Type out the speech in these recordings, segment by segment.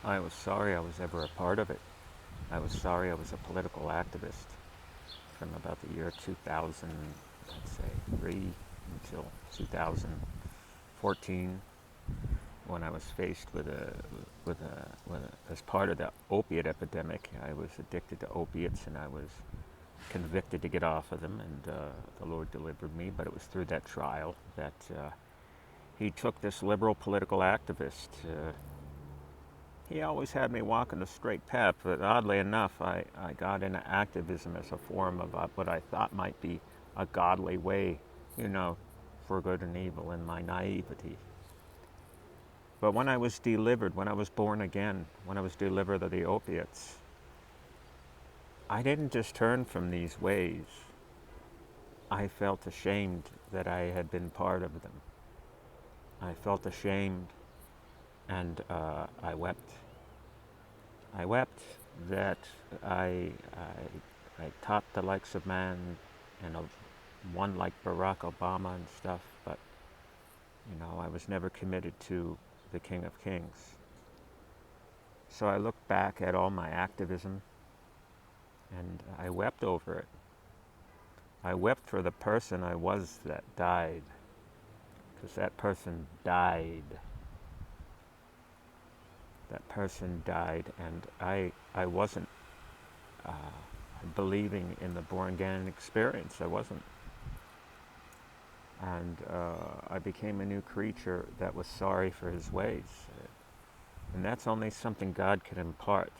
I was sorry I was ever a part of it. I was sorry I was a political activist from about the year 2000, let's say, 3 until 2014, when I was faced as part of the opiate epidemic. I was addicted to opiates, and I was convicted to get off of them, and the Lord delivered me. But it was through that trial that He took this liberal political activist. He always had me walking the straight path, but oddly enough, I got into activism as a form of what I thought might be a godly way, you know, for good and evil in my naivety. But when I was delivered, when I was born again, when I was delivered of the opiates, I didn't just turn from these ways. I felt ashamed that I had been part of them. I felt ashamed, and I wept. I wept that I taught the likes of man and one like Barack Obama and stuff, but I was never committed to the King of Kings. So I looked back at all my activism, and I wept over it. I wept for the person I was that died, because that person died. That person died, and I wasn't believing in the born again experience. I wasn't. And I became a new creature that was sorry for his ways. And that's only something God can impart.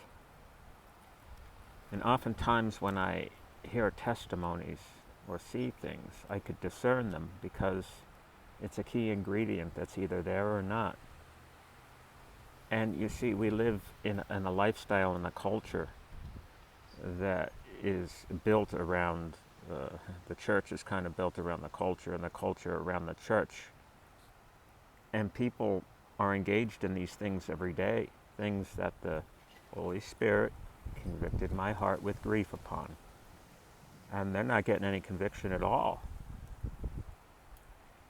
And oftentimes when I hear testimonies or see things, I could discern them because it's a key ingredient that's either there or not. And you see, we live in a lifestyle and a culture that is built around, the church is kind of built around the culture, and the culture around the church. And people are engaged in these things every day, things that the Holy Spirit convicted my heart with grief upon. And they're not getting any conviction at all.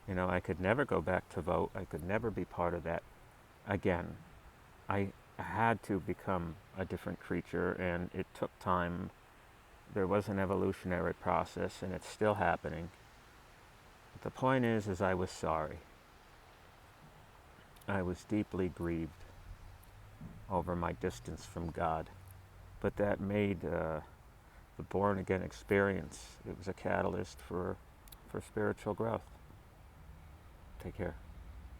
I could never go back to vote. I could never be part of that again. I had to become a different creature, and it took time. There was an evolutionary process, and it's still happening. But the point is I was sorry. I was deeply grieved over my distance from God. But that made the born again experience, it was a catalyst for spiritual growth. Take care.